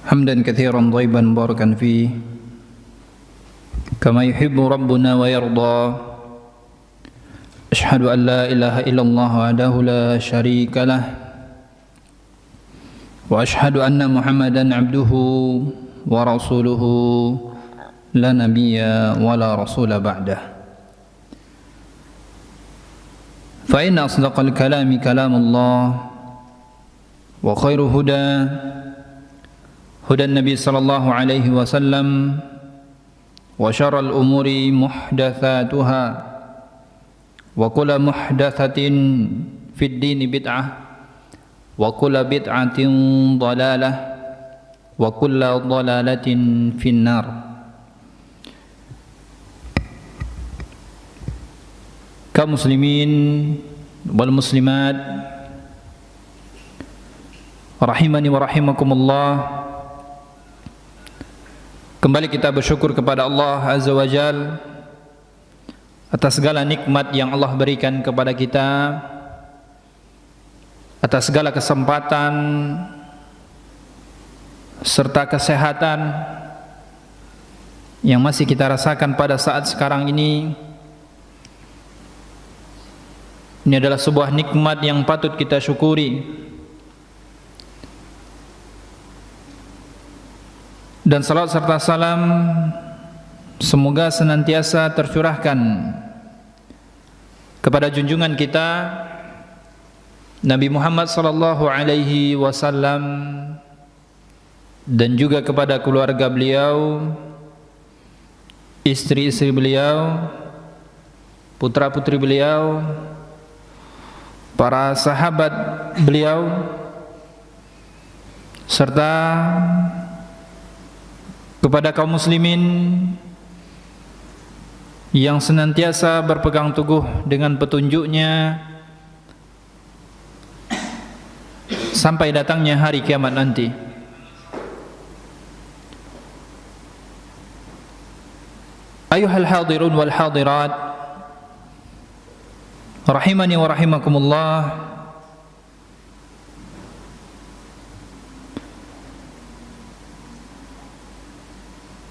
حمدا كثيرا طيبا مباركا فيه كما يحب ربنا ويرضى. أشهد أن لا إله إلا الله وحده لا شريك له وأشهد أن محمدا عبده ورسوله لا نبي ولا رسول بعده. فإن أصدق الكلام كلام الله وخير هدى النبي صلى الله عليه وسلم وشر الأمور محدثاتها وكل محدثة في الدين بدعة وكل بدعة ضلالة وكل ضلالة في النار. Kaum muslimin wal muslimat rahimani wa rahimakumullah, kembali kita bersyukur kepada Allah Azza wa Jal atas segala nikmat yang Allah berikan kepada kita, atas segala kesempatan serta kesehatan yang masih kita rasakan pada saat sekarang ini. Ini adalah sebuah nikmat yang patut kita syukuri. Dan salawat serta salam semoga senantiasa tercurahkan kepada junjungan kita Nabi Muhammad sallallahu alaihi wasallam dan juga kepada keluarga beliau, istri-istri beliau, putra-putri beliau, para sahabat beliau, serta kepada kaum muslimin yang senantiasa berpegang teguh dengan petunjuknya sampai datangnya hari kiamat nanti. Ayuhal hadirun wal hadirat rahimani wa rahimakumullah.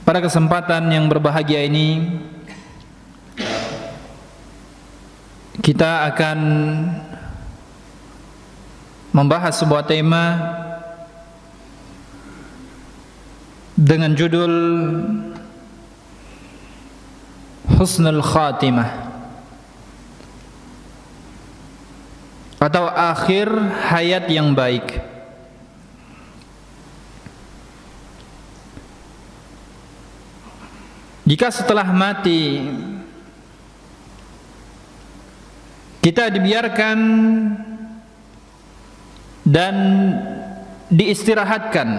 Pada kesempatan yang berbahagia ini kita akan membahas sebuah tema dengan judul Husnul Khatimah atau akhir hayat yang baik. Jika setelah mati kita dibiarkan dan diistirahatkan,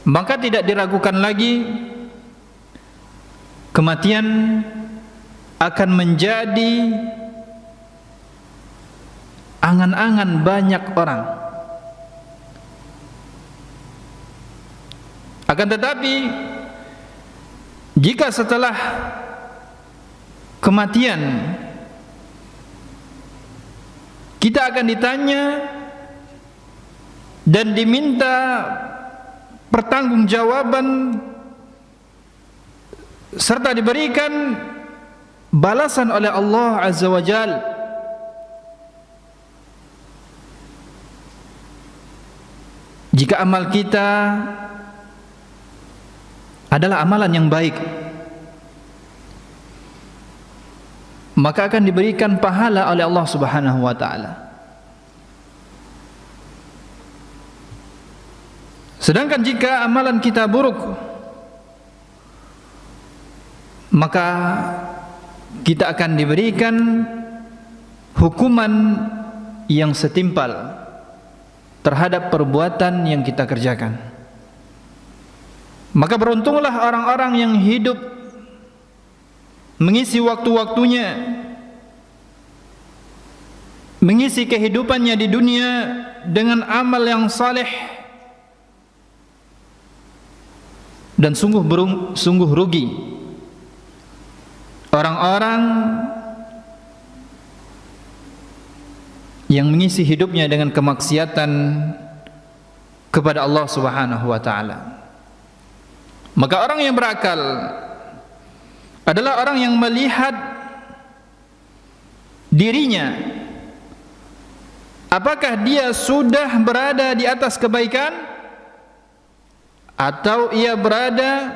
maka tidak diragukan lagi kematian akan menjadi angan-angan banyak orang. Akan tetapi jika setelah kematian kita akan ditanya dan diminta pertanggungjawaban serta diberikan balasan oleh Allah Azza wa Jalla, jika amal kita adalah amalan yang baik, maka akan diberikan pahala oleh Allah Subhanahu wa taala. Sedangkan jika amalan kita buruk, maka kita akan diberikan hukuman yang setimpal terhadap perbuatan yang kita kerjakan. Maka beruntunglah orang-orang yang hidup mengisi waktu-waktunya, mengisi kehidupannya di dunia dengan amal yang saleh, dan sungguh rugi orang-orang yang mengisi hidupnya dengan kemaksiatan kepada Allah Subhanahu wa taala. Maka orang yang berakal adalah orang yang melihat dirinya, apakah dia sudah berada di atas kebaikan atau ia berada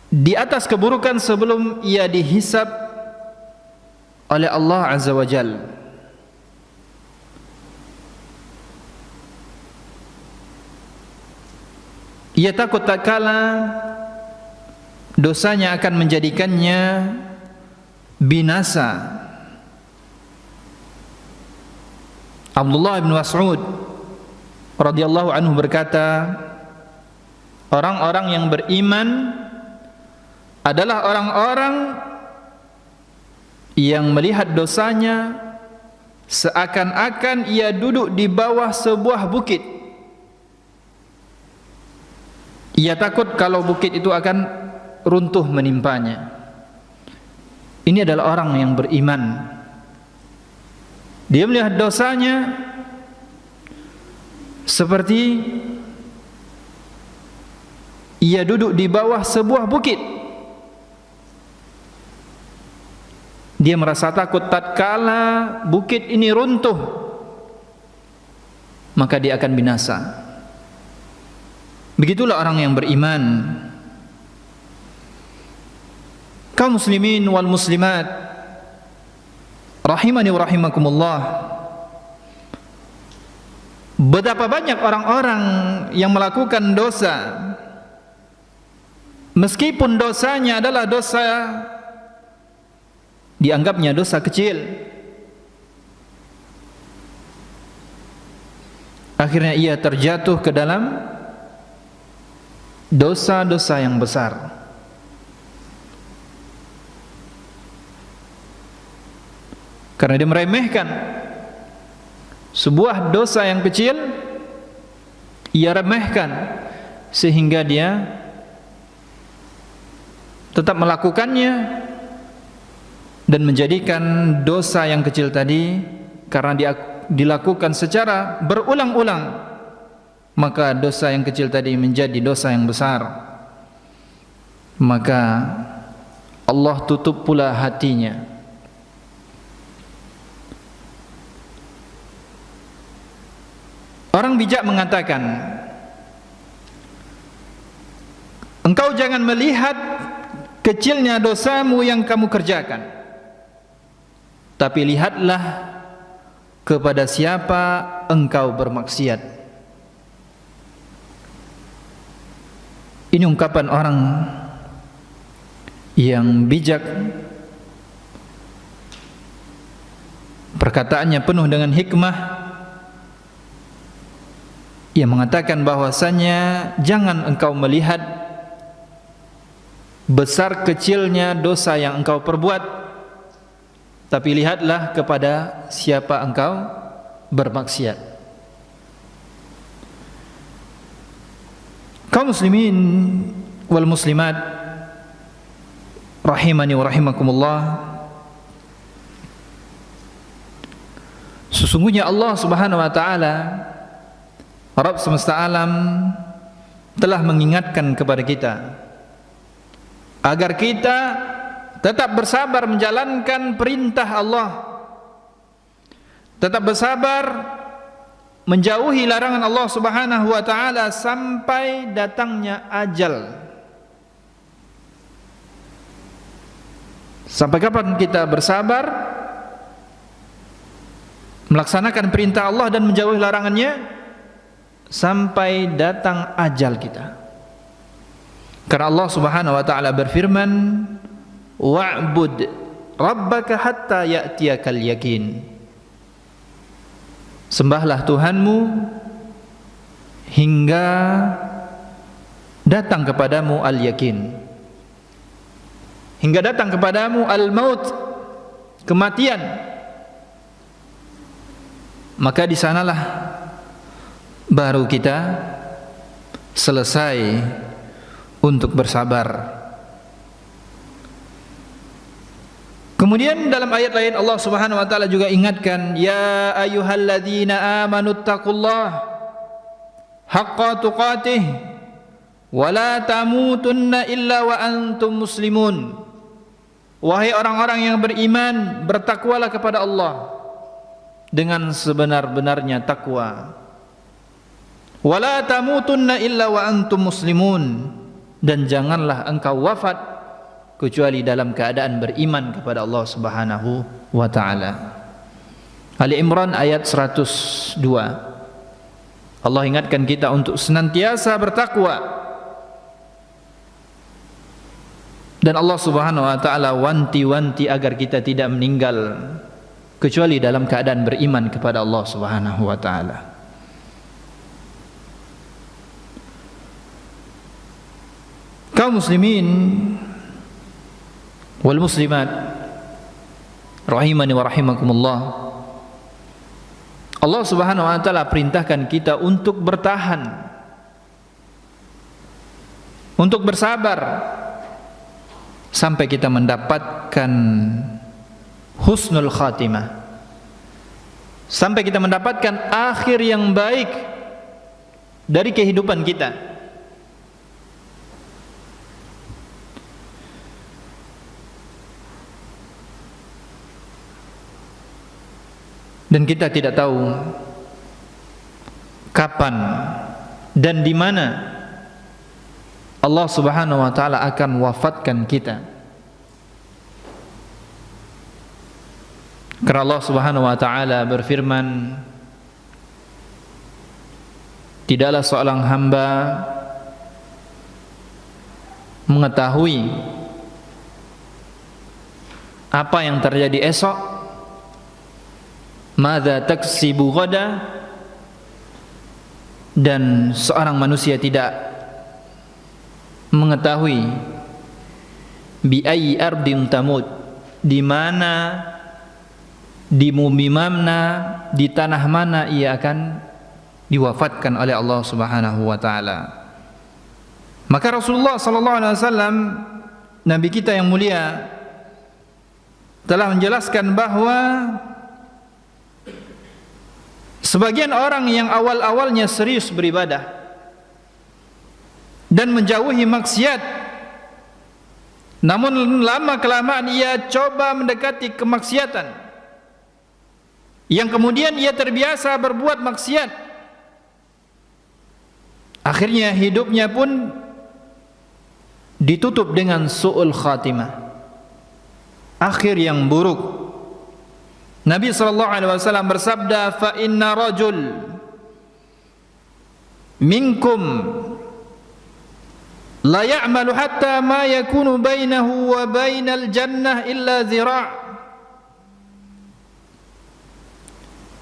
di atas keburukan sebelum ia dihisab oleh Allah Azza wa Jalla. Ia takut tak kala dosanya akan menjadikannya binasa. Abdullah bin Mas'ud radhiyallahu anhu berkata, orang-orang yang beriman adalah orang-orang yang melihat dosanya seakan-akan ia duduk di bawah sebuah bukit. Ia takut kalau bukit itu akan runtuh menimpanya. Ini adalah orang yang beriman. Dia melihat dosanya seperti ia duduk di bawah sebuah bukit. Dia merasa takut tatkala bukit ini runtuh, maka dia akan binasa. Begitulah orang yang beriman. Kaum muslimin wal muslimat rahimani wa rahimakumullah, betapa banyak orang-orang yang melakukan dosa meskipun dosanya adalah dosa, dianggapnya dosa kecil, akhirnya ia terjatuh ke dalam dosa-dosa yang besar. Karena dia meremehkan sebuah dosa yang kecil, ia remehkan sehingga dia tetap melakukannya dan menjadikan dosa yang kecil tadi, karena dia dilakukan secara berulang-ulang, maka dosa yang kecil tadi menjadi dosa yang besar. Maka Allah tutup pula hatinya. Orang bijak mengatakan, engkau jangan melihat kecilnya dosamu yang kamu kerjakan, tapi lihatlah kepada siapa engkau bermaksiat. Ini ungkapan orang yang bijak, perkataannya penuh dengan hikmah. Ia mengatakan bahwasanya jangan engkau melihat besar kecilnya dosa yang engkau perbuat, tapi lihatlah kepada siapa engkau bermaksiat. Kaum muslimin wal muslimat rahimani wa rahimakumullah, sesungguhnya Allah Subhanahu wa taala, Rabb semesta alam, telah mengingatkan kepada kita agar kita tetap bersabar menjalankan perintah Allah, tetap bersabar menjauhi larangan Allah Subhanahu wa taala sampai datangnya ajal. Sampai kapan kita bersabar melaksanakan perintah Allah dan menjauhi larangannya? Sampai datang ajal kita. Karena Allah Subhanahu wa taala berfirman, wa'bud rabbaka hatta ya'tiyakal yakin. Sembahlah Tuhanmu hingga datang kepadamu al-yakin, hingga datang kepadamu al-maut, kematian. Maka di sanalah baru kita selesai untuk bersabar. Kemudian dalam ayat lain Allah Subhanahu wa taala juga ingatkan, ya ayyuhalladzina amanu taqullah haqqa tuqatih wa la tamutunna illa wa antum muslimun. Wahai orang-orang yang beriman, bertakwalah kepada Allah dengan sebenar-benarnya takwa. Wa la tamutunna illa wa antum muslimun, dan janganlah engkau wafat kecuali dalam keadaan beriman kepada Allah Subhanahu wa taala. Ali Imran ayat 102. Allah ingatkan kita untuk senantiasa bertakwa. Dan Allah Subhanahu wa taala wanti-wanti agar kita tidak meninggal kecuali dalam keadaan beriman kepada Allah Subhanahu wa taala. Kaum muslimin wal muslimat rahimani wa rahimakumullah, Allah Subhanahu wa taala perintahkan kita untuk bertahan, untuk bersabar sampai kita mendapatkan husnul khatimah, sampai kita mendapatkan akhir yang baik dari kehidupan kita. Dan kita tidak tahu kapan dan di mana Allah Subhanahu wa taala akan wafatkan kita. Karena Allah Subhanahu wa taala berfirman, tidaklah seorang hamba mengetahui apa yang terjadi esok, madza taksibu ghada, dan seorang manusia tidak mengetahui bi ayyi ardin tamut, di mana, di bumi mana, di tanah mana ia akan diwafatkan oleh Allah Subhanahu wa taala. Maka Rasulullah sallallahu alaihi wasallam, nabi kita yang mulia, telah menjelaskan bahwa sebagian orang yang awal-awalnya serius beribadah dan menjauhi maksiat, namun lama-kelamaan ia coba mendekati kemaksiatan, yang kemudian ia terbiasa berbuat maksiat, akhirnya hidupnya pun ditutup dengan su'ul khatimah, akhir yang buruk. Nabi SAW bersabda, fa inna rajul minkum la ya'malu hatta ma yakunu bainahu wa bainal jannah illa zira'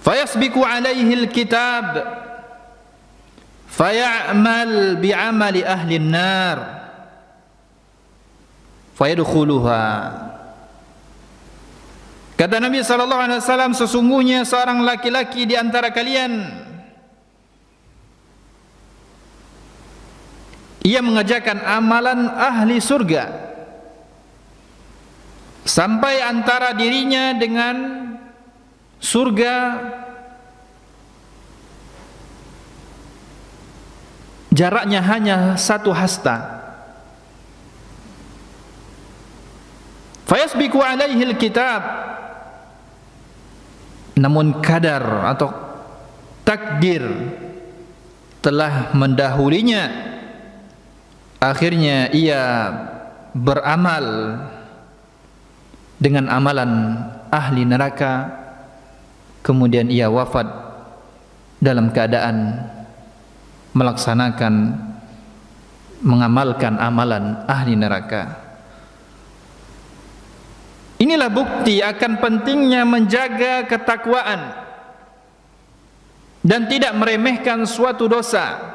fayasbiqu alaihi alkitab faya'mal bi'amali ahli an-nar fayadkhuluha. Kata Nabi SAW, sesungguhnya seorang laki-laki di antara kalian, ia mengerjakan amalan ahli surga sampai antara dirinya dengan surga jaraknya hanya satu hasta. Fayasbiqu alaihi alkitab, namun kadar atau takdir telah mendahulinya. Akhirnya ia beramal dengan amalan ahli neraka, kemudian ia wafat dalam keadaan melaksanakan, mengamalkan amalan ahli neraka. Inilah bukti akan pentingnya menjaga ketakwaan dan tidak meremehkan suatu dosa.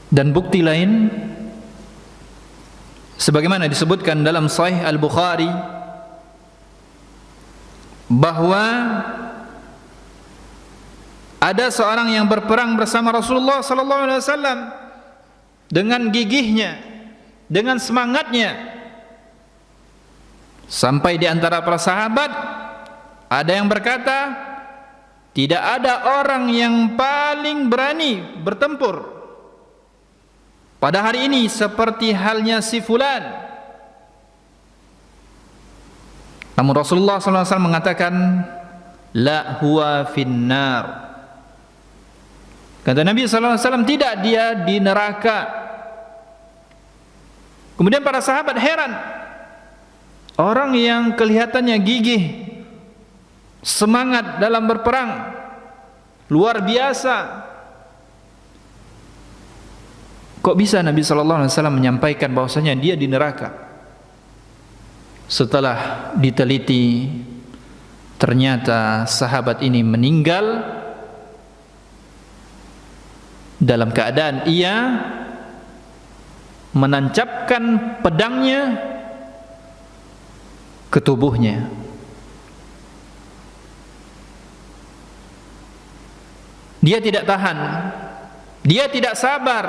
Dan bukti lain, sebagaimana disebutkan dalam Sahih Al-Bukhari, bahwa ada seorang yang berperang bersama Rasulullah sallallahu alaihi wasallam dengan gigihnya, dengan semangatnya, sampai di antara para sahabat ada yang berkata, tidak ada orang yang paling berani bertempur pada hari ini seperti halnya si fulan. Namun Rasulullah SAW mengatakan, la huwa finnar. Kata Nabi SAW, tidak, dia di neraka. Kemudian para sahabat heran, orang yang kelihatannya gigih, semangat dalam berperang, luar biasa, kok bisa Nabi SAW menyampaikan bahwasanya dia di neraka? Setelah diteliti, ternyata sahabat ini meninggal dalam keadaan ia menancapkan pedangnya ke tubuhnya. Dia tidak tahan, dia tidak sabar,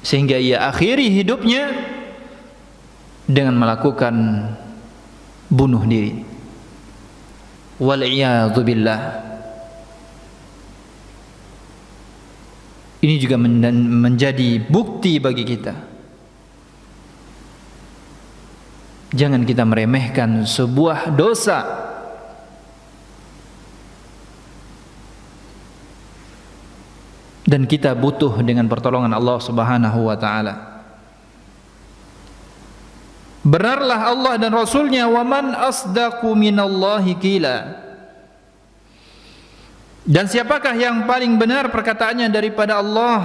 sehingga ia akhiri hidupnya dengan melakukan bunuh diri. Wal'iyadzu billah. Ini juga menjadi bukti bagi kita. Jangan kita meremehkan sebuah dosa. Dan kita butuh dengan pertolongan Allah Subhanahu wa taala. Benarlah Allah dan Rasulnya, wa man asdaqu minallahi qila. Dan siapakah yang paling benar perkataannya daripada Allah?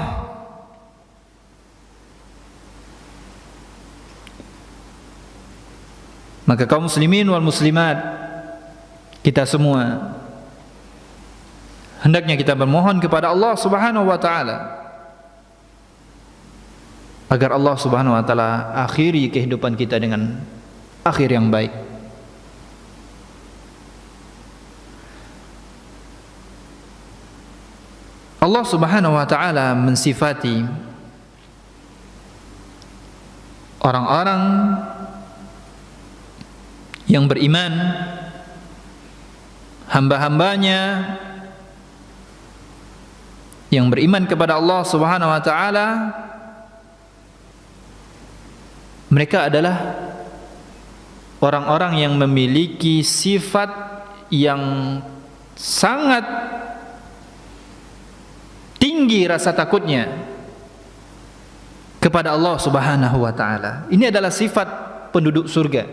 Maka kaum muslimin wal muslimat, kita semua hendaknya kita bermohon kepada Allah Subhanahu wa taala agar Allah Subhanahu wa taala akhiri kehidupan kita dengan akhir yang baik. Allah Subhanahu wa taala mensifati orang-orang yang beriman, hamba-hambanya yang beriman kepada Allah Subhanahu wa taala, mereka adalah orang-orang yang memiliki sifat yang sangat tinggi rasa takutnya kepada Allah Subhanahu wa taala. Ini adalah sifat penduduk surga.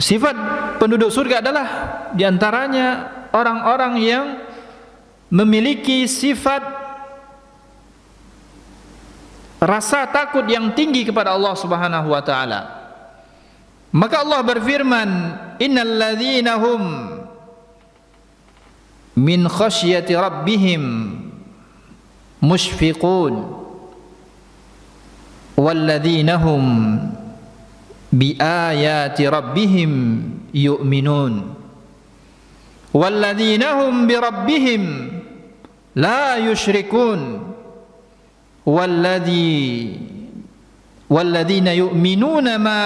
Sifat penduduk surga adalah diantaranya orang-orang yang memiliki sifat rasa takut yang tinggi kepada Allah Subhanahu wa taala. Maka Allah berfirman, innal ladzina hum min khasyati rabbihim mushfiqun wal ladzina hum bi ayati rabbihim yu'minun wal ladzina hum bi rabbihim la yusyrikun walladzina yu'minuna ma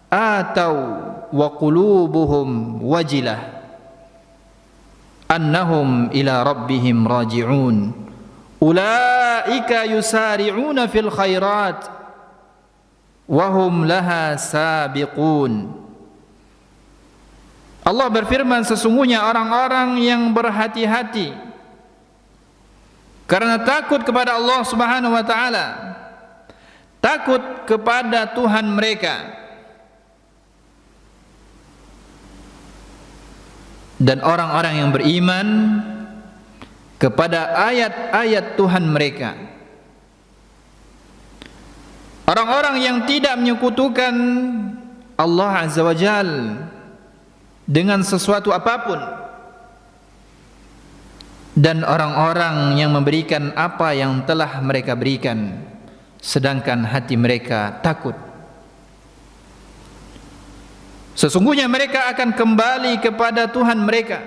atau wa qulubuhum wajilah annahum ila rabbihim raji'un ulaika yusari'una fil khairat wa hum laha sabiqun. Allah berfirman, sesungguhnya orang-orang yang berhati-hati karena takut kepada Allah Subhanahu wa taala, takut kepada Tuhan mereka, dan orang-orang yang beriman kepada ayat-ayat Tuhan mereka, orang-orang yang tidak menyekutukan Allah Azza wa Jalla dengan sesuatu apapun, dan orang-orang yang memberikan apa yang telah mereka berikan sedangkan hati mereka takut. Sesungguhnya mereka akan kembali kepada Tuhan mereka.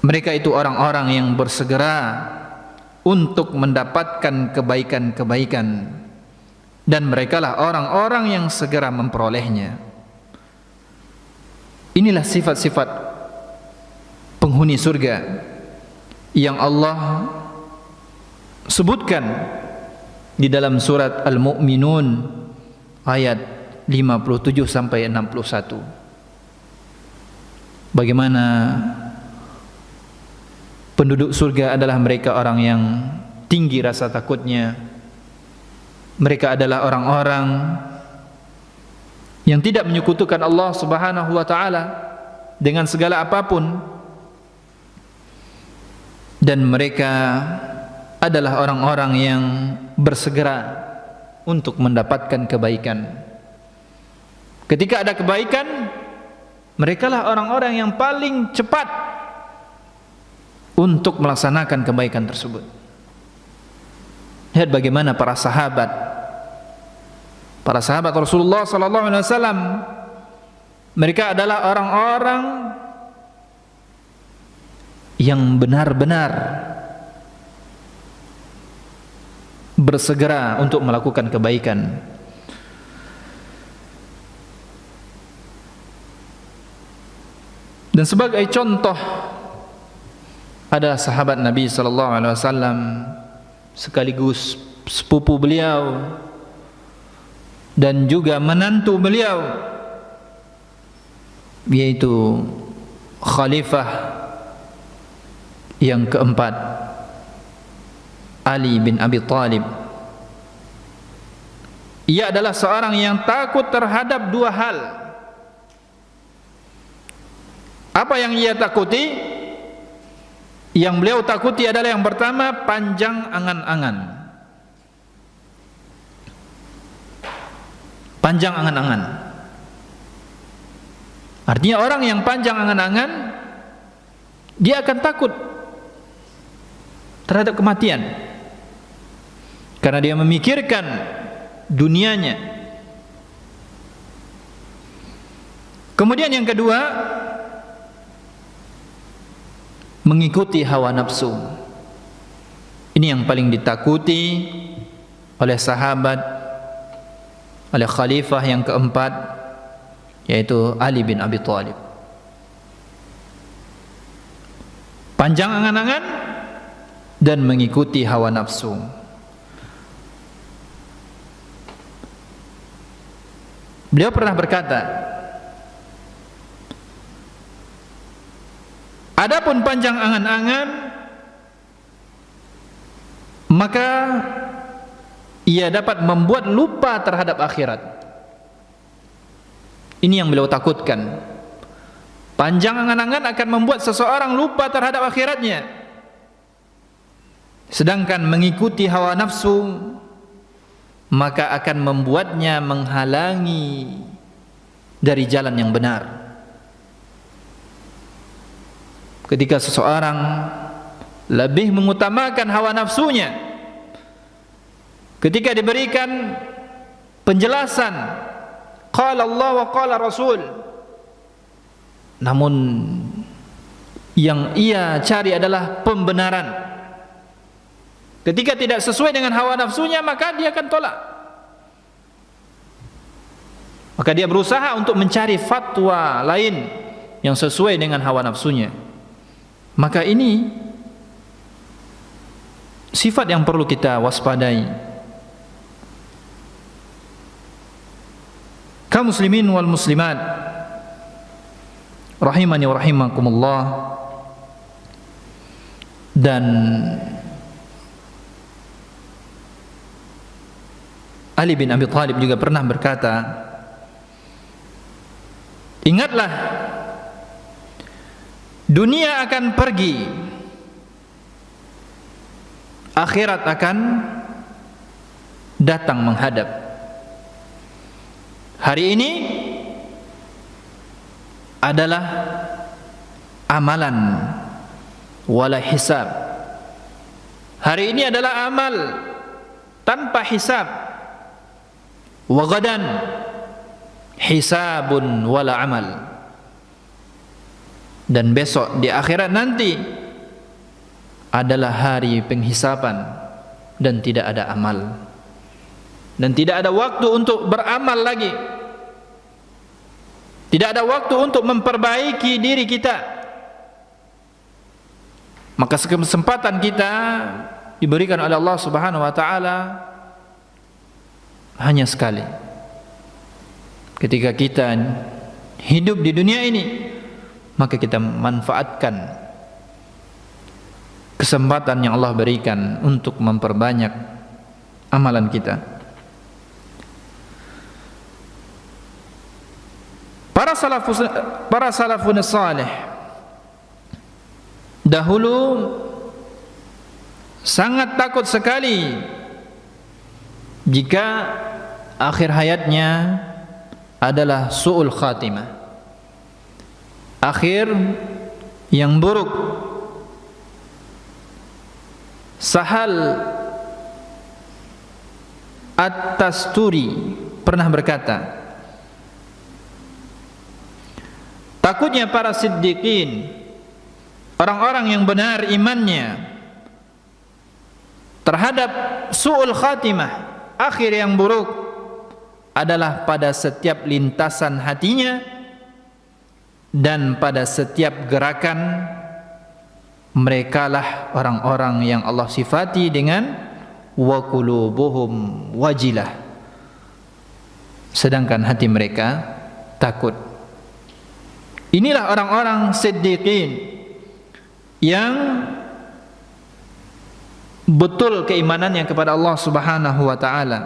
Mereka itu orang-orang yang bersegera untuk mendapatkan kebaikan-kebaikan dan merekalah orang-orang yang segera memperolehnya. Inilah sifat-sifat penghuni surga yang Allah sebutkan di dalam surat Al-Mu'minun ayat 57 sampai 61. Bagaimana penduduk surga adalah mereka orang yang tinggi rasa takutnya. Mereka adalah orang-orang yang tidak menyekutukan Allah Subhanahu wa taala dengan segala apapun, dan mereka adalah orang-orang yang bersegera untuk mendapatkan kebaikan. Ketika ada kebaikan, merekalah orang-orang yang paling cepat untuk melaksanakan kebaikan tersebut. Lihat bagaimana para sahabat Rasulullah sallallahu alaihi wasallam, mereka adalah orang-orang yang benar-benar bersegera untuk melakukan kebaikan. Dan sebagai contoh, ada sahabat Nabi sallallahu alaihi wasallam sekaligus sepupu beliau dan juga menantu beliau, yaitu khalifah yang keempat, Ali bin Abi Thalib. Ia adalah seorang yang takut terhadap dua hal. Apa yang ia takuti? Yang beliau takuti adalah yang pertama, panjang angan-angan. Panjang angan-angan. Artinya orang yang panjang angan-angan, dia akan takut terhadap kematian, karena dia memikirkan dunianya. Kemudian yang kedua, mengikuti hawa nafsu. Ini yang paling ditakuti oleh sahabat, oleh khalifah yang keempat, yaitu Ali bin Abi Thalib. Panjang angan-angan dan mengikuti hawa nafsu. Beliau pernah berkata, adapun panjang angan-angan, maka ia dapat membuat lupa terhadap akhirat. Ini yang beliau takutkan. Panjang angan-angan akan membuat seseorang lupa terhadap akhiratnya. Sedangkan mengikuti hawa nafsu, maka akan membuatnya menghalangi dari jalan yang benar. Ketika seseorang lebih mengutamakan hawa nafsunya, ketika diberikan penjelasan qala Allah wa qala Rasul, namun yang ia cari adalah pembenaran, ketika tidak sesuai dengan hawa nafsunya, maka dia akan tolak. Maka dia berusaha untuk mencari fatwa lain yang sesuai dengan hawa nafsunya. Maka ini sifat yang perlu kita waspadai. Kaum muslimin wal muslimat rahimani wa rahimakumullah. Dan Ali bin Abi Thalib juga pernah berkata, ingatlah, dunia akan pergi, akhirat akan datang menghadap. Hari ini adalah amalan wala hisab. Hari ini adalah amal tanpa hisab. Wa gadan hisabun wala amal. Dan besok di akhirat nanti adalah hari penghisaban dan tidak ada amal. dan tidak ada waktu untuk beramal lagi, tidak ada waktu untuk memperbaiki diri kita, maka kesempatan kita diberikan oleh Allah Subhanahu wa taala hanya sekali. Ketika kita hidup di dunia ini, maka kita manfaatkan kesempatan yang Allah berikan untuk memperbanyak amalan kita. Para salafun salih dahulu sangat takut sekali jika akhir hayatnya adalah su'ul khatimah, akhir yang buruk. Sahal At-Tasturi pernah berkata, takutnya para siddiqin, orang-orang yang benar imannya, terhadap su'ul khatimah, akhir yang buruk, adalah pada setiap lintasan hatinya dan pada setiap gerakan. Merekalah orang-orang yang Allah sifati dengan wa qulubuhum wajilah, sedangkan hati mereka takut. Inilah orang-orang siddiqin yang betul keimanannya kepada Allah Subhanahu wa taala.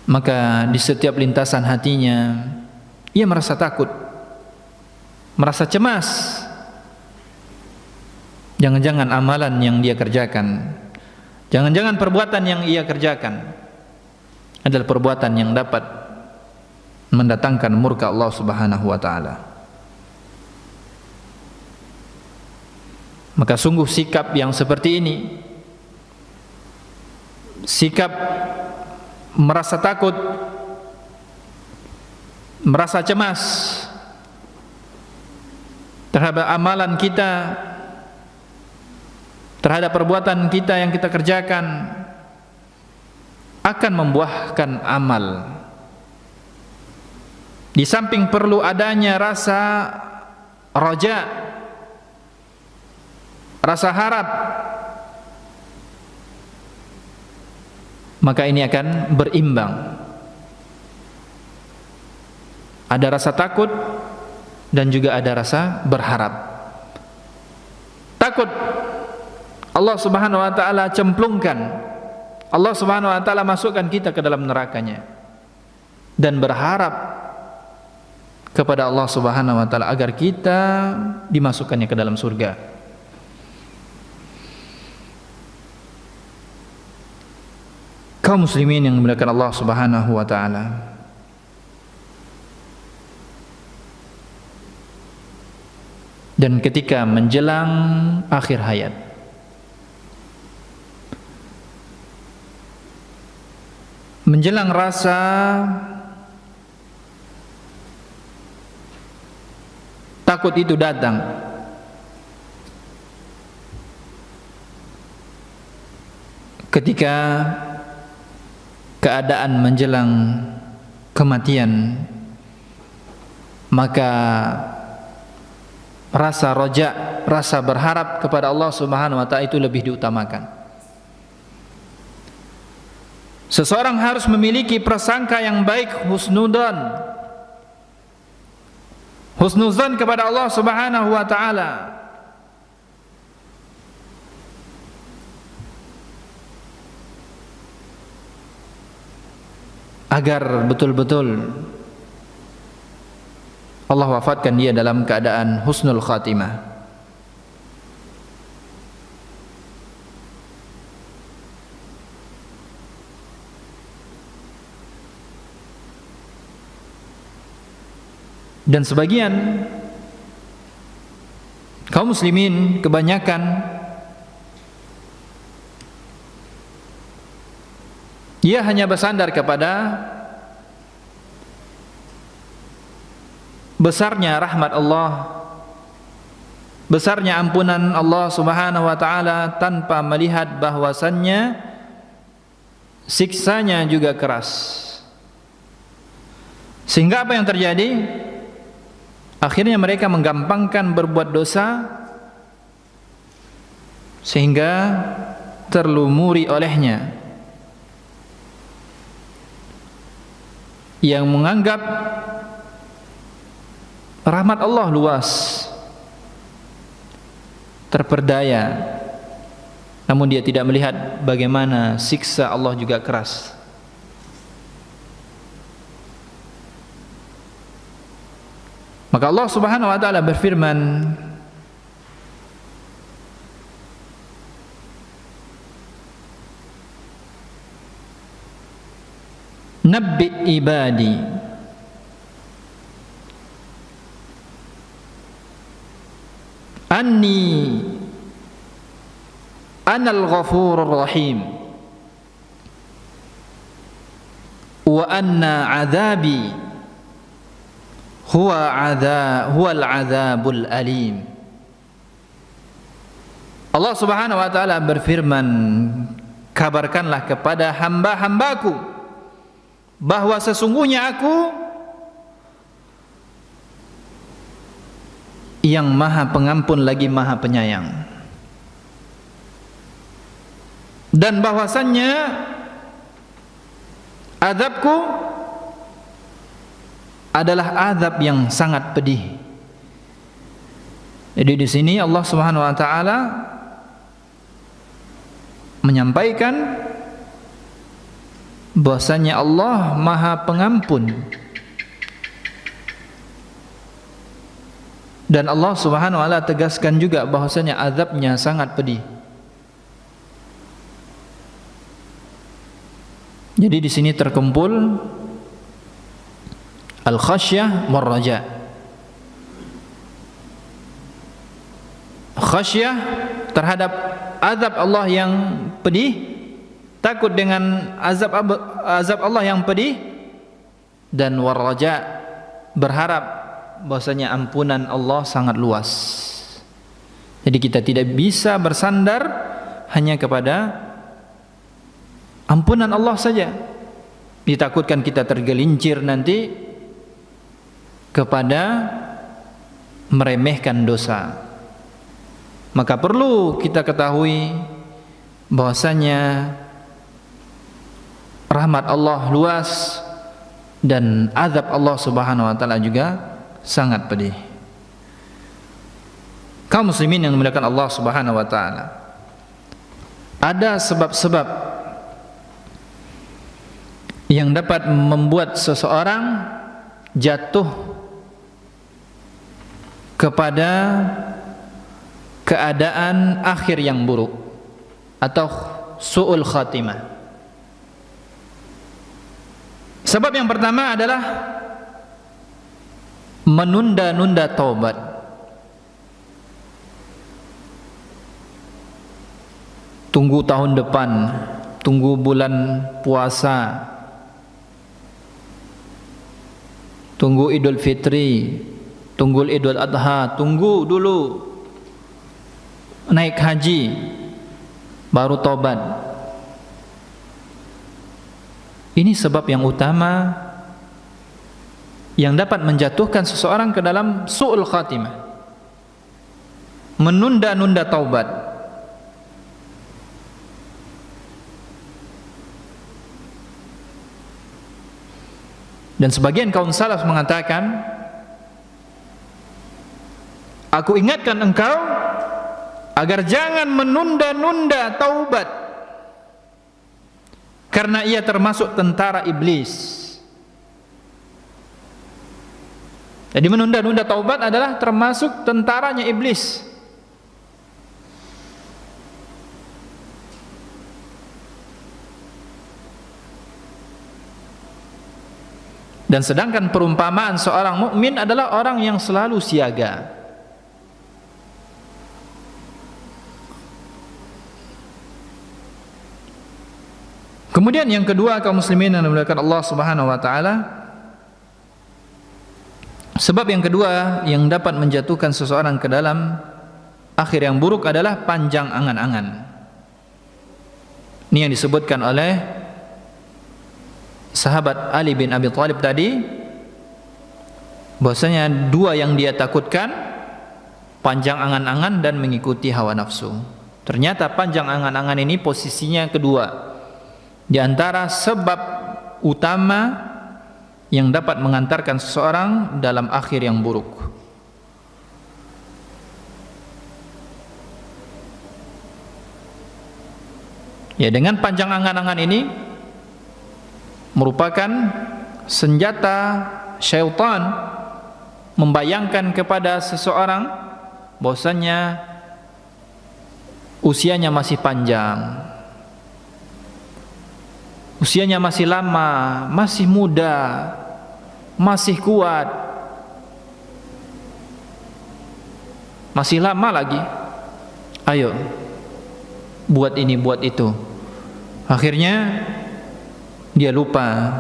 Maka di setiap lintasan hatinya ia merasa takut, merasa cemas. Jangan-jangan amalan yang dia kerjakan, jangan-jangan perbuatan yang ia kerjakan adalah perbuatan yang dapat mendatangkan murka Allah Subhanahu wa taala. Maka sungguh sikap yang seperti ini, sikap merasa takut, merasa cemas terhadap amalan kita, terhadap perbuatan kita yang kita kerjakan, akan membuahkan amal. Di samping perlu adanya rasa raja, rasa harap, maka ini akan berimbang. Ada rasa takut dan juga ada rasa berharap. Takut Allah Subhanahu wa taala cemplungkan, Allah Subhanahu wa taala masukkan kita ke dalam nerakanya, dan berharap kepada Allah Subhanahu wa taala agar kita dimasukkannya ke dalam surga. Kaum muslimin yang dimuliakan Allah Subhanahu wa taala, dan ketika menjelang akhir hayat, menjelang rasa takut itu datang, ketika keadaan menjelang kematian, maka rasa roja, rasa berharap kepada Allah Subhanahu wa taala itu lebih diutamakan. Seseorang harus memiliki prasangka yang baik, husnuzan kepada Allah Subhanahu wa taala, agar betul-betul Allah wafatkan dia dalam keadaan husnul khatimah. Dan sebagian kaum muslimin kebanyakan ia hanya bersandar kepada besarnya rahmat Allah, besarnya ampunan Allah Subhanahu wa taala tanpa melihat bahwasannya siksanya juga keras. Sehingga apa yang terjadi? Akhirnya mereka menggampangkan berbuat dosa sehingga terlumuri olehnya, yang menganggap rahmat Allah luas, terperdaya, namun dia tidak melihat bagaimana siksa Allah juga keras. Maka Allah Subhanahu wa taala berfirman, Nabbi ibadi anni anal ghafurur rahim wa anna adzabi huwal adzabul alim. Allah Subhanahu wa taala berfirman, kabarkanlah kepada hamba-hambaku bahwa sesungguhnya aku yang maha pengampun lagi maha penyayang, dan bahwasannya azabku adalah azab yang sangat pedih. Jadi di sini Allah Subhanahu wa taala menyampaikan bahwasanya Allah maha pengampun, dan Allah Subhanahu wa taala tegaskan juga bahwasanya azabnya sangat pedih. Jadi di sini terkumpul al-khasyah wal raja. Khasyah terhadap azab Allah yang pedih, takut dengan azab Allah yang pedih, dan wal raja, berharap bahwasanya ampunan Allah sangat luas. Jadi kita tidak bisa bersandar hanya kepada ampunan Allah saja. Ditakutkan kita tergelincir nanti kepada meremehkan dosa. Maka perlu kita ketahui bahwasanya rahmat Allah luas dan azab Allah Subhanahu wa taala juga sangat pedih. Kaum muslimin yang dimuliakan Allah Subhanahu wa taala, ada sebab-sebab yang dapat membuat seseorang jatuh kepada keadaan akhir yang buruk atau su'ul khatimah. Sebab yang pertama adalah menunda-nunda taubat. Tunggu tahun depan, tunggu bulan puasa, tunggu Idul Fitri, tunggu Idul Adha, tunggu dulu naik haji baru tobat. Ini sebab yang utama yang dapat menjatuhkan seseorang ke dalam su'ul khatimah, menunda-nunda taubat. Dan sebagian kaum salaf mengatakan, aku ingatkan engkau agar jangan menunda-nunda taubat, karena ia termasuk tentara iblis. Jadi menunda-nunda taubat adalah termasuk tentaranya iblis. Dan sedangkan perumpamaan seorang mukmin adalah orang yang selalu siaga. Kemudian yang kedua, kaum muslimin yang dimuliakan Allah Subhanahu wa taala, sebab yang kedua yang dapat menjatuhkan seseorang ke dalam akhir yang buruk adalah panjang angan-angan. Ini yang disebutkan oleh sahabat Ali bin Abi Thalib tadi, bahwasanya dua yang dia takutkan, panjang angan-angan dan mengikuti hawa nafsu. Ternyata panjang angan-angan ini posisinya kedua di antara sebab utama yang dapat mengantarkan seseorang dalam akhir yang buruk. Ya, dengan panjang angan-angan ini merupakan senjata syaitan membayangkan kepada seseorang bahwasanya usianya masih panjang, usianya masih lama, masih muda, masih kuat, masih lama lagi. Ayo, buat ini, buat itu. Akhirnya dia lupa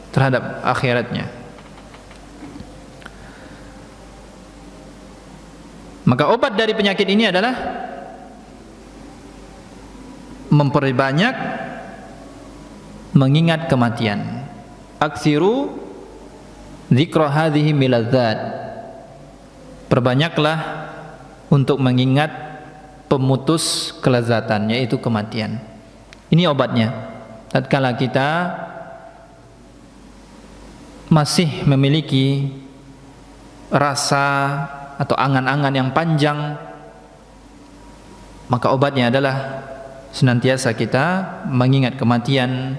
terhadap akhiratnya. Maka obat dari penyakit ini adalah memperbanyak mengingat kematian. Aksiru dzikra hadhihi miladzat. Perbanyaklah untuk mengingat pemutus kelezatan, yaitu kematian. Ini obatnya. Tatkala kita masih memiliki rasa atau angan-angan yang panjang, maka obatnya adalah senantiasa kita mengingat kematian,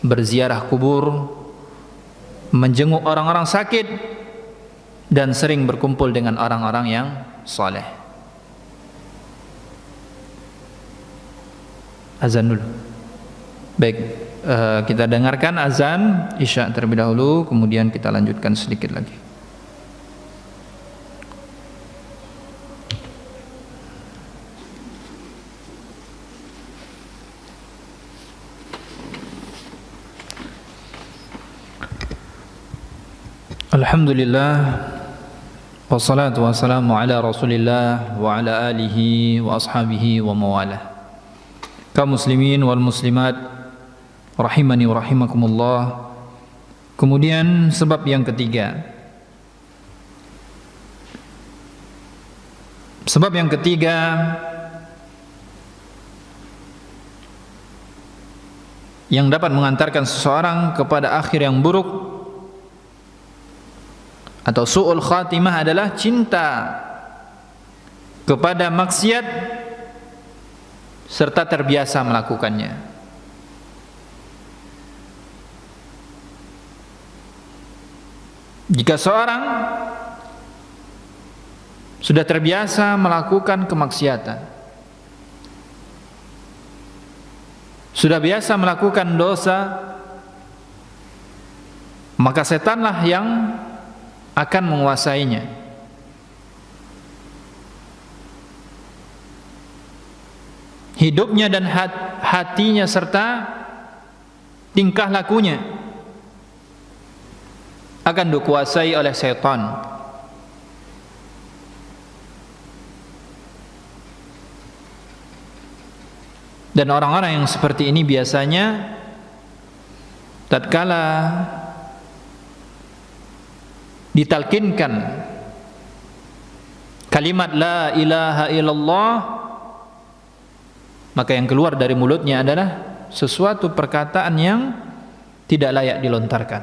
berziarah kubur, menjenguk orang-orang sakit, dan sering berkumpul dengan orang-orang yang saleh. Azan dulu. Baik, kita dengarkan azan Isya terlebih dahulu, kemudian kita lanjutkan sedikit lagi. Alhamdulillah, wassalatu wassalamu ala Rasulillah wa ala alihi wa ashabihi wa mawalah. Kaum muslimin wal muslimat rahimani wa rahimakumullah. Kemudian sebab yang ketiga. Sebab yang ketiga yang dapat mengantarkan seseorang kepada akhir yang buruk atau su'ul khatimah adalah cinta kepada maksiat serta terbiasa melakukannya. Jika seorang sudah terbiasa melakukan kemaksiatan, sudah biasa melakukan dosa, maka setanlah yang akan menguasainya. Hidupnya dan hatinya serta tingkah lakunya akan dikuasai oleh setan. Dan orang-orang yang seperti ini biasanya tatkala ditalkinkan kalimat la ilaha illallah, maka yang keluar dari mulutnya adalah sesuatu perkataan yang tidak layak dilontarkan.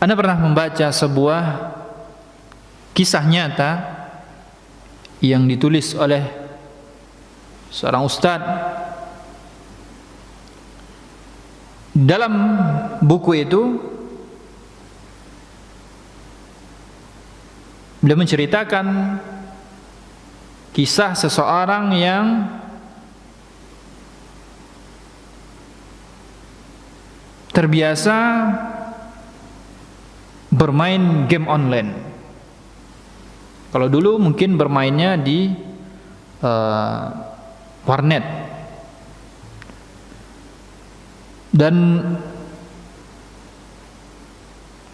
Anda pernah membaca sebuah kisah nyata yang ditulis oleh seorang ustadz. Dalam buku itu beliau menceritakan kisah seseorang yang terbiasa bermain game online. Kalau dulu mungkin bermainnya di warnet. Dan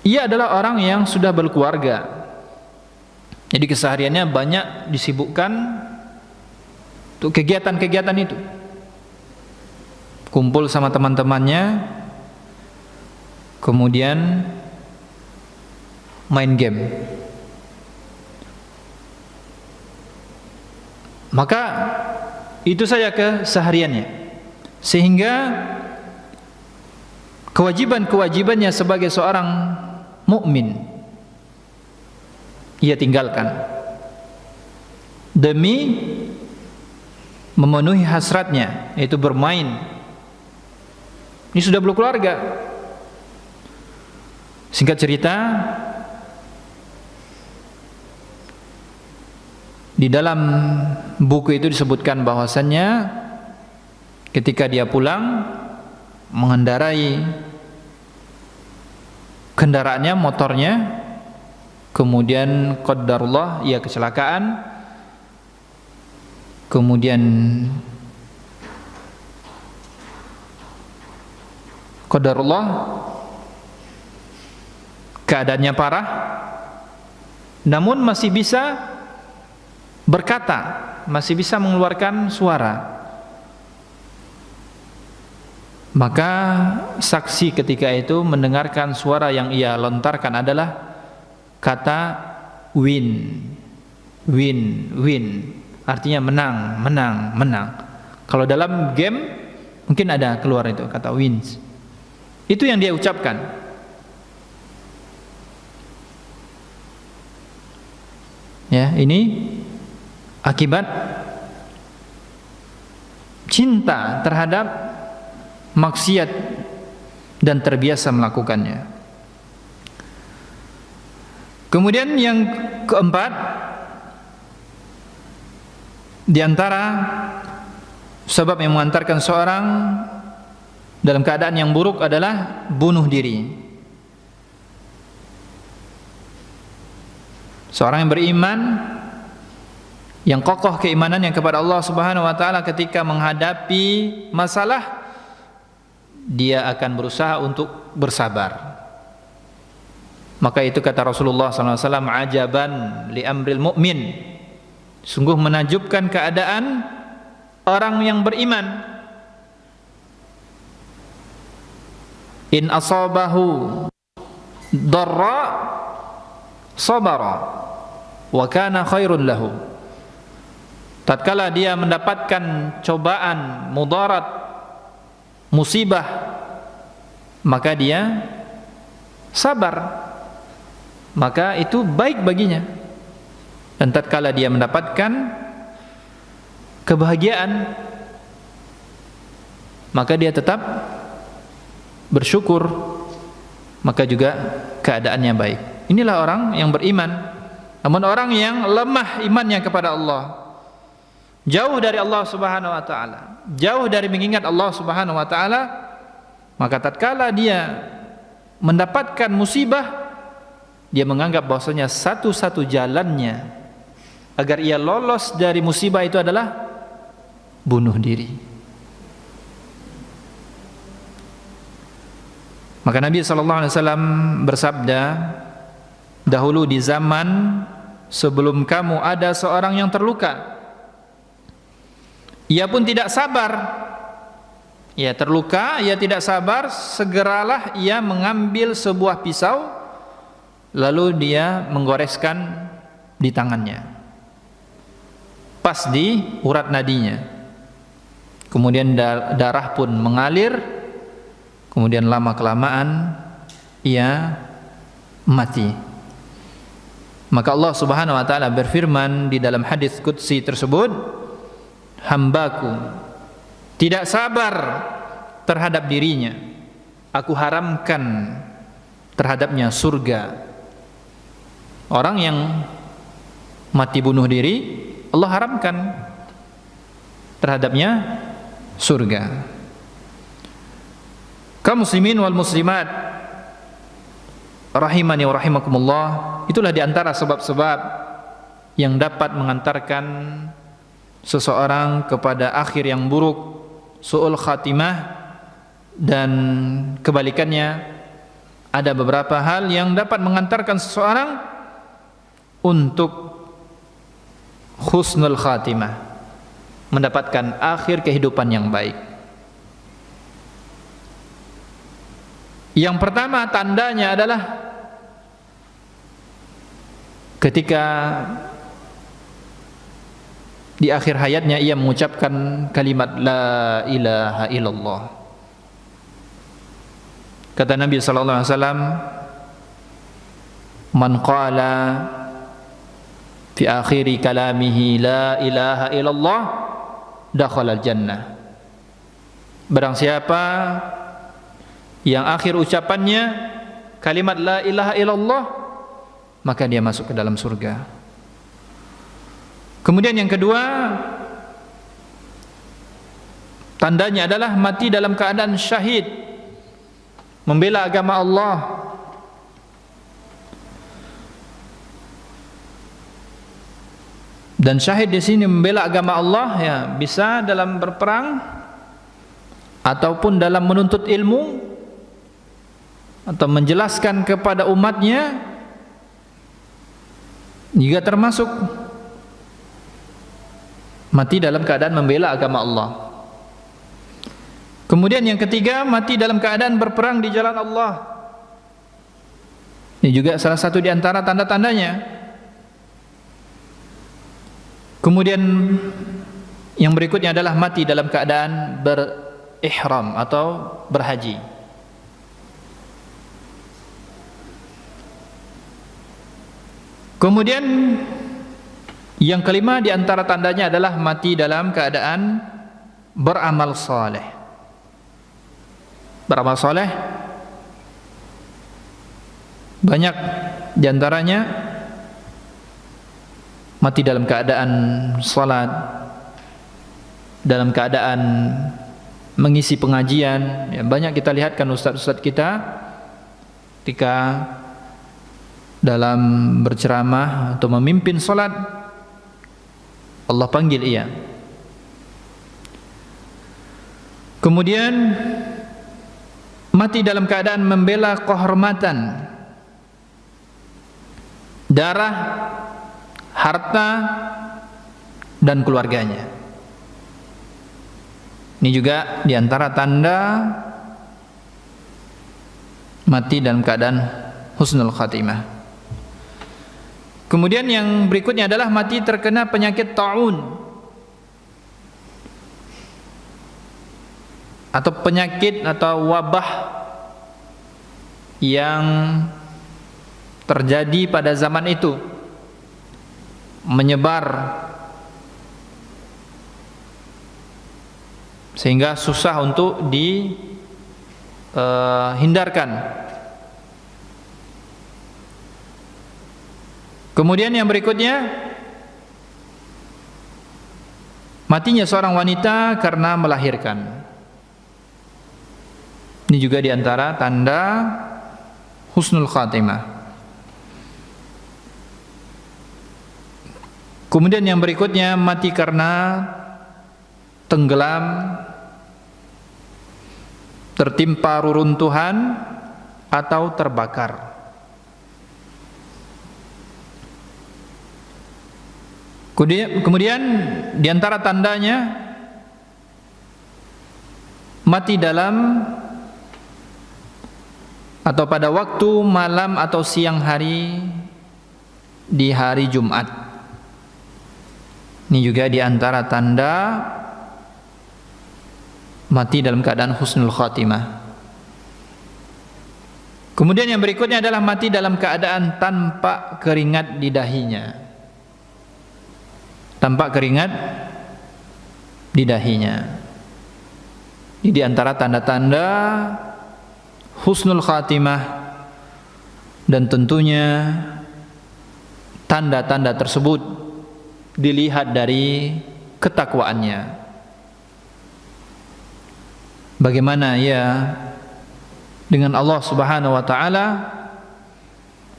ia adalah orang yang sudah berkeluarga. Jadi kesehariannya banyak disibukkan untuk kegiatan-kegiatan itu. Kumpul sama teman-temannya, kemudian main game. Maka itu saja kesehariannya. Sehingga kewajiban-kewajibannya sebagai seorang mukmin ia tinggalkan demi memenuhi hasratnya, yaitu bermain. Ini sudah berkeluarga. Singkat cerita, di dalam buku itu disebutkan bahwasannya ketika dia pulang mengendarai kendaraannya, motornya, kemudian qadarullah ia kecelakaan, kemudian qadarullah keadaannya parah, namun masih bisa berkata, masih bisa mengeluarkan suara. Maka saksi ketika itu mendengarkan suara yang ia lontarkan adalah kata win, win, win, artinya menang, menang, menang. Kalau dalam game mungkin ada keluar itu kata wins. Itu yang dia ucapkan. Ya, ini akibat cinta terhadap maksiat dan terbiasa melakukannya. Kemudian yang keempat, di antara sebab yang mengantarkan seorang dalam keadaan yang buruk adalah bunuh diri. Seorang yang beriman, yang kokoh keimanannya kepada Allah Subhanahu wa taala, ketika menghadapi masalah dia akan berusaha untuk bersabar. Maka itu kata Rasulullah SAW, ajaban li amril mu'min, sungguh menakjubkan keadaan orang yang beriman. In asabahu darra sabara wa kana khairun lahu. Tatkala dia mendapatkan cobaan, mudarat, musibah, maka dia sabar, maka itu baik baginya. Dan tatkala dia mendapatkan kebahagiaan, maka dia tetap bersyukur, maka juga keadaannya baik. Inilah orang yang beriman. Namun orang yang lemah imannya kepada Allah, jauh dari Allah Subhanahu wa taala, jauh dari mengingat Allah Subhanahu wa taala, maka tatkala dia mendapatkan musibah, dia menganggap bahwasanya satu-satu jalannya agar ia lolos dari musibah itu adalah bunuh diri. Maka Nabi sallallahu alaihi wasallam bersabda, dahulu di zaman sebelum kamu ada seorang yang terluka, ia pun tidak sabar. Ia terluka, ia tidak sabar, segeralah ia mengambil sebuah pisau, lalu dia menggoreskan di tangannya, pas di urat nadinya. Kemudian darah pun mengalir, kemudian lama-kelamaan ia mati. Maka Allah Subhanahu wa taala berfirman di dalam hadis qudsi tersebut, hambaku tidak sabar terhadap dirinya, aku haramkan terhadapnya surga. Orang yang mati bunuh diri, Allah haramkan terhadapnya surga. Kaum muslimin wal muslimat rahimani wa rahimakumullah, itulah diantara sebab-sebab yang dapat mengantarkan seseorang kepada akhir yang buruk, su'ul khatimah, dan kebalikannya ada beberapa hal yang dapat mengantarkan seseorang untuk husnul khatimah, mendapatkan akhir kehidupan yang baik. Yang pertama tandanya adalah ketika di akhir hayatnya ia mengucapkan kalimat la ilaha illallah. Kata Nabi sallallahu alaihi wasallam, "Man qala fi akhiri kalamihi la ilaha illallah dakhala al-jannah." Barang siapa yang akhir ucapannya kalimat la ilaha illallah, maka dia masuk ke dalam surga. Kemudian yang kedua, tandanya adalah mati dalam keadaan syahid, membela agama Allah. Dan syahid di sini membela agama Allah ya, bisa dalam berperang ataupun dalam menuntut ilmu atau menjelaskan kepada umatnya, juga termasuk mati dalam keadaan membela agama Allah. Kemudian yang ketiga, mati dalam keadaan berperang di jalan Allah. Ini juga salah satu di antara tanda-tandanya. Kemudian yang berikutnya adalah mati dalam keadaan berihram atau berhaji. Kemudian yang kelima di antara tandanya adalah mati dalam keadaan beramal saleh. Beramal saleh banyak di antaranya mati dalam keadaan salat, dalam keadaan mengisi pengajian. Ya, banyak kita lihatkan ustaz-ustaz kita ketika dalam berceramah atau memimpin salat, Allah panggil ia. Kemudian mati dalam keadaan membela kehormatan, darah, harta dan keluarganya. Ini juga diantara tanda mati dalam keadaan husnul khatimah. Kemudian yang berikutnya adalah mati terkena penyakit ta'un atau penyakit atau wabah yang terjadi pada zaman itu, menyebar sehingga susah untuk dihindarkan. Kemudian yang berikutnya, matinya seorang wanita karena melahirkan. Ini juga diantara tanda husnul khatimah. Kemudian yang berikutnya, mati karena tenggelam, tertimpa reruntuhan atau terbakar. Kemudian diantara tandanya mati dalam atau pada waktu malam atau siang hari di hari Jumat. Ini juga diantara tanda mati dalam keadaan husnul khatimah. Kemudian yang berikutnya adalah mati dalam keadaan tanpa keringat di dahinya. Tampak keringat di dahinya. Ini diantara tanda-tanda husnul khatimah, dan tentunya tanda-tanda tersebut dilihat dari ketakwaannya. Bagaimana ia dengan Allah Subhanahu wa taala,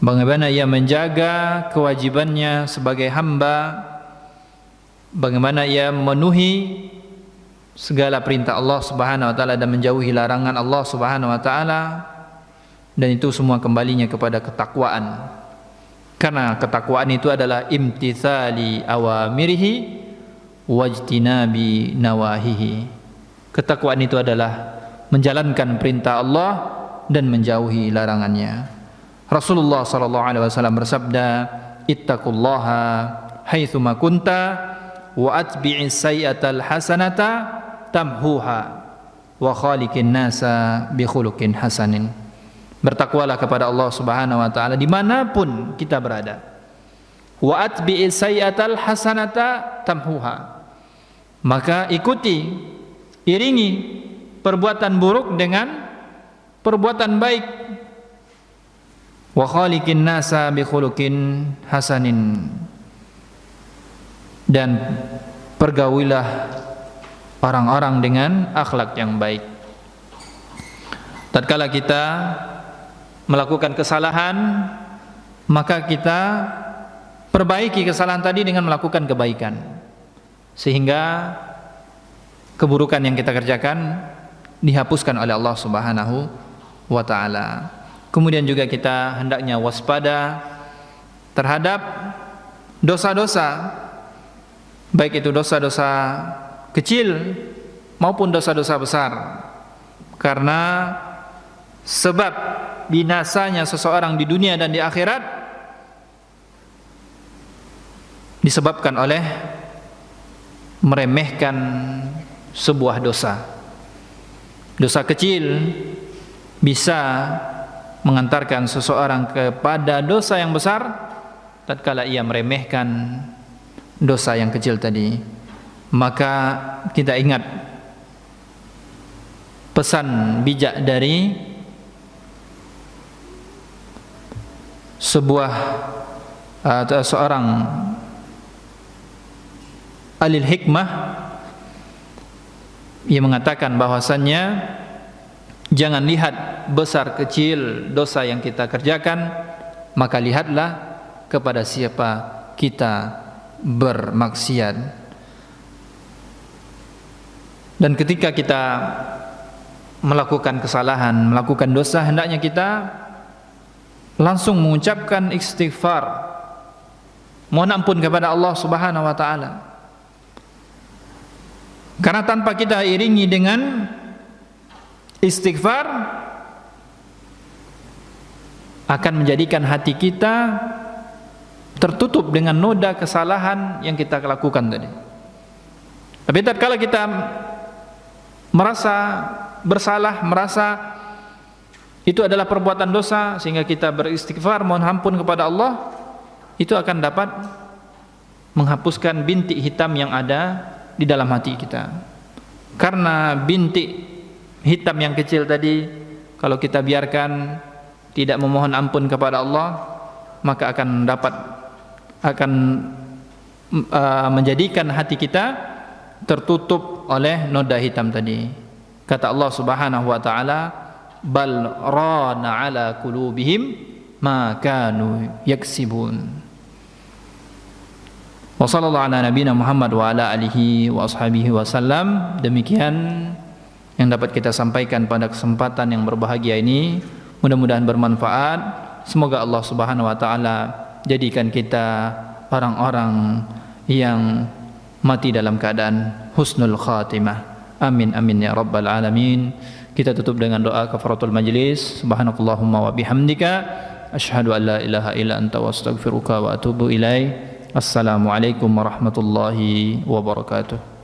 bagaimana ia menjaga kewajibannya sebagai hamba, bagaimana ia memenuhi segala perintah Allah Subhanahu wa taala dan menjauhi larangan Allah Subhanahu wa taala, dan itu semua kembalinya kepada ketakwaan. Karena ketakwaan itu adalah imtithali awamirihi wajtinabi nawahihi. Ketakwaan itu adalah menjalankan perintah Allah dan menjauhi larangannya. Rasulullah sallallahu alaihi wasallam bersabda, "Ittaqullaha haitsuma kunta wa atbi'is sayyi'atal hasanata tamhuha wa khaliqin nasa bi khuluqin hasanin." Bertakwalah kepada Allah Subhanahu wa taala dimanapun kita berada. Wa atbi'is sayyi'atal hasanata tamhuha. Maka ikuti, iringi perbuatan buruk dengan perbuatan baik. Wa khaliqin nasa bi khuluqin hasanin. Dan pergaulilah orang-orang dengan akhlak yang baik. Tatkala kita melakukan kesalahan, maka kita perbaiki kesalahan tadi dengan melakukan kebaikan, sehingga keburukan yang kita kerjakan dihapuskan oleh Allah Subhanahu wa taala. Kemudian juga kita hendaknya waspada terhadap dosa-dosa, baik itu dosa-dosa kecil maupun dosa-dosa besar, karena sebab binasanya seseorang di dunia dan di akhirat disebabkan oleh meremehkan sebuah dosa. Dosa kecil bisa mengantarkan seseorang kepada dosa yang besar tatkala ia meremehkan dosa yang kecil tadi. Maka kita ingat pesan bijak dari seorang alil hikmah yang mengatakan bahwasannya jangan lihat besar kecil dosa yang kita kerjakan, maka lihatlah kepada siapa kita bermaksiat. Dan ketika kita melakukan kesalahan, melakukan dosa, hendaknya kita langsung mengucapkan istighfar, mohon ampun kepada Allah Subhanahu wa taala. Karena tanpa kita iringi dengan istighfar, akan menjadikan hati kita tertutup dengan noda kesalahan yang kita lakukan tadi. Tapi tatkala kita merasa bersalah, merasa itu adalah perbuatan dosa, sehingga kita beristighfar, mohon ampun kepada Allah, itu akan dapat menghapuskan bintik hitam yang ada di dalam hati kita. Karena bintik hitam yang kecil tadi, kalau kita biarkan tidak memohon ampun kepada Allah, maka akan menjadikan hati kita tertutup oleh noda hitam tadi. Kata Allah Subhanahu wa taala, bal rana ala qulubihim ma kanu yaksibun. Wa sallallahu ala nabiyina Muhammad wa ala alihi wa ashabihi wasallam. Demikian yang dapat kita sampaikan pada kesempatan yang berbahagia ini, mudah-mudahan bermanfaat. Semoga Allah Subhanahu wa taala jadikan kita orang-orang yang mati dalam keadaan husnul khatimah. Amin amin ya rabbal alamin. Kita tutup dengan doa kafaratul majlis. Subhanakallahumma wa bihamdika asyhadu an la ilaha illa anta wa astaghfiruka wa atubu ilaik. Assalamualaikum warahmatullahi wabarakatuh.